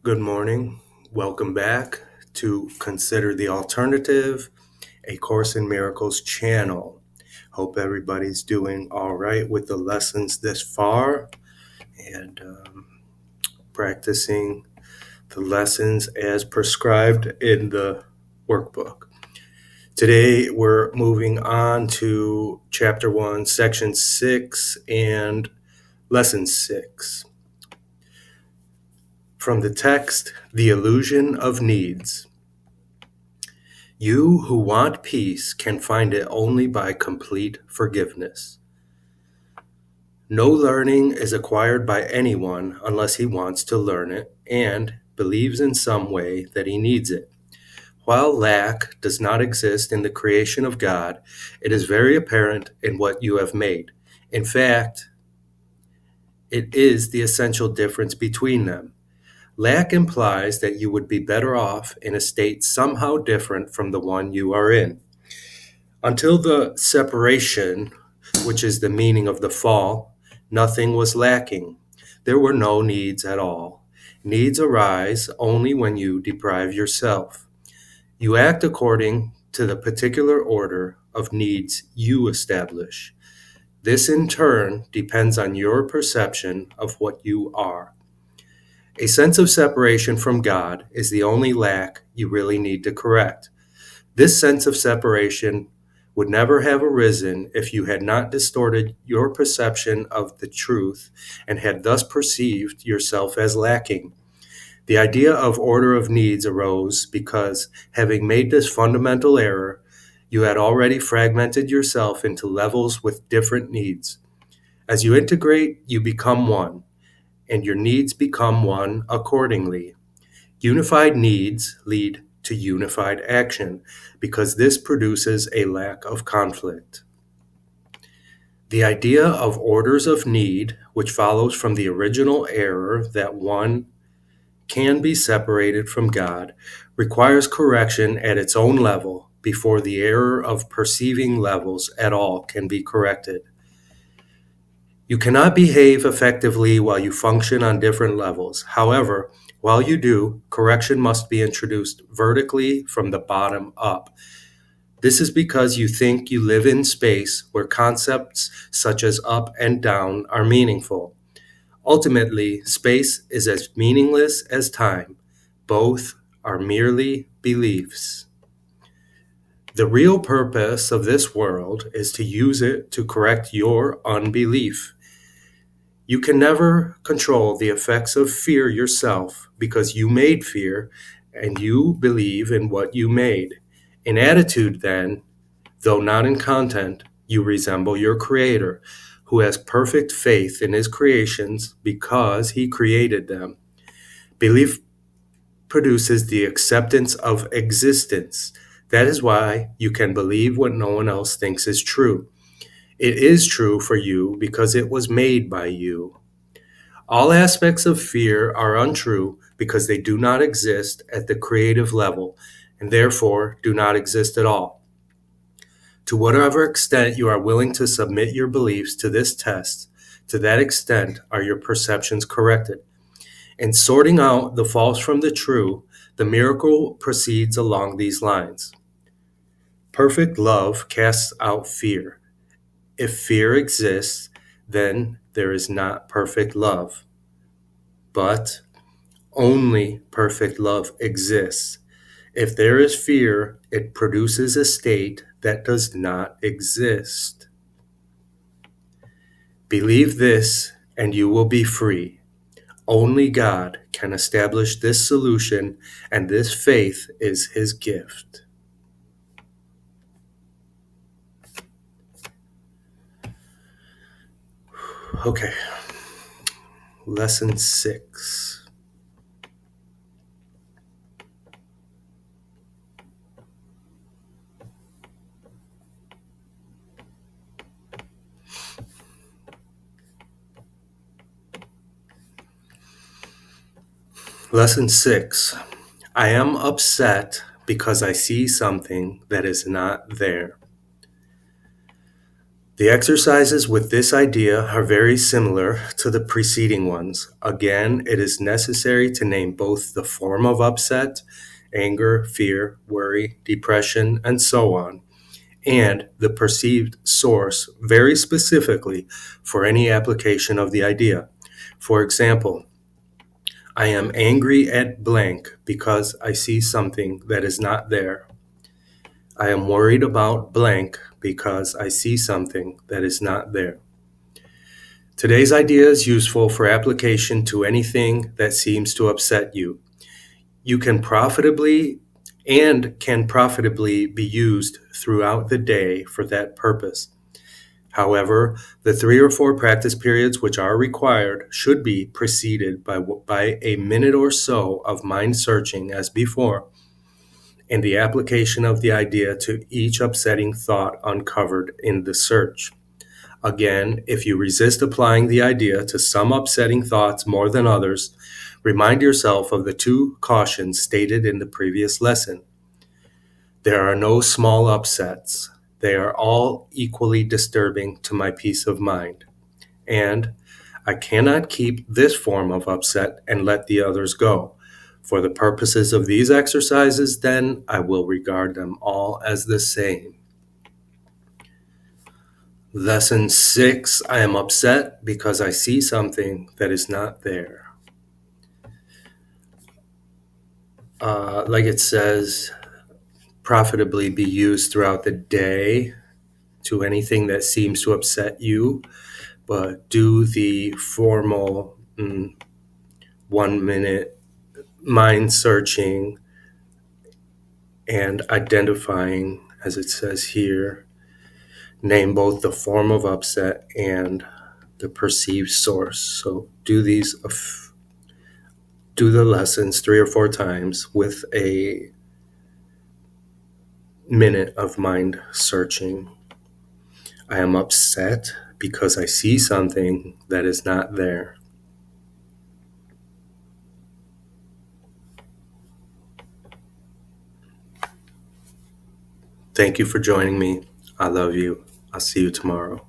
Good morning. Welcome back to Consider the Alternative, a Course in Miracles channel. Hope everybody's doing all right with the lessons this far and practicing the lessons as prescribed in the workbook. Today we're moving on to Chapter 1, Section 6 and Lesson 6. From the text, The Illusion of Needs. You who want peace can find it only by complete forgiveness. No learning is acquired by anyone unless he wants to learn it and believes in some way that he needs it. While lack does not exist in the creation of God, it is very apparent in what you have made. In fact, it is the essential difference between them. Lack implies that you would be better off in a state somehow different from the one you are in. Until the separation, which is the meaning of the fall, nothing was lacking. There were no needs at all. Needs arise only when you deprive yourself. You act according to the particular order of needs you establish. This in turn depends on your perception of what you are. A sense of separation from God is the only lack you really need to correct. This sense of separation would never have arisen if you had not distorted your perception of the truth and had thus perceived yourself as lacking. The idea of order of needs arose because, having made this fundamental error, you had already fragmented yourself into levels with different needs. As you integrate, you become one, and your needs become one accordingly. Unified needs lead to unified action, because this produces a lack of conflict. The idea of orders of need, which follows from the original error that one can be separated from God, requires correction at its own level before the error of perceiving levels at all can be corrected. You cannot behave effectively while you function on different levels. However, while you do, correction must be introduced vertically from the bottom up. This is because you think you live in space where concepts such as up and down are meaningful. Ultimately, space is as meaningless as time. Both are merely beliefs. The real purpose of this world is to use it to correct your unbelief. You can never control the effects of fear yourself because you made fear and you believe in what you made. In attitude, then, though not in content, you resemble your Creator, who has perfect faith in his creations because he created them. Belief produces the acceptance of existence. That is why you can believe what no one else thinks is true. It is true for you because it was made by you. All aspects of fear are untrue because they do not exist at the creative level and therefore do not exist at all. To whatever extent you are willing to submit your beliefs to this test, to that extent are your perceptions corrected. In sorting out the false from the true, the miracle proceeds along these lines. Perfect love casts out fear. If fear exists, then there is not perfect love. But only perfect love exists. If there is fear, it produces a state that does not exist. Believe this, and you will be free. Only God can establish this solution, and this faith is his gift. Okay, lesson 6. Lesson 6. I am upset because I see something that is not there. The exercises with this idea are very similar to the preceding ones. Again, it is necessary to name both the form of upset, anger, fear, worry, depression, and so on, and the perceived source very specifically for any application of the idea. For example, I am angry at blank because I see something that is not there. I am worried about blank because I see something that is not there. Today's idea is useful for application to anything that seems to upset you. You can profitably be used throughout the day for that purpose. However, the 3 or 4 practice periods which are required should be preceded by a minute or so of mind searching as before, and the application of the idea to each upsetting thought uncovered in the search. Again, if you resist applying the idea to some upsetting thoughts more than others, remind yourself of the 2 cautions stated in the previous lesson. There are no small upsets. They are all equally disturbing to my peace of mind. And I cannot keep this form of upset and let the others go. For the purposes of these exercises, then, I will regard them all as the same. Lesson 6, I am upset because I see something that is not there. Like it says, profitably be used throughout the day to anything that seems to upset you, but do the formal 1-minute mind searching and identifying, as it says here, name both the form of upset and the perceived source. So do the lessons 3 or 4 times with a minute of mind searching. I am upset because I see something that is not there. Thank you for joining me. I love you. I'll see you tomorrow.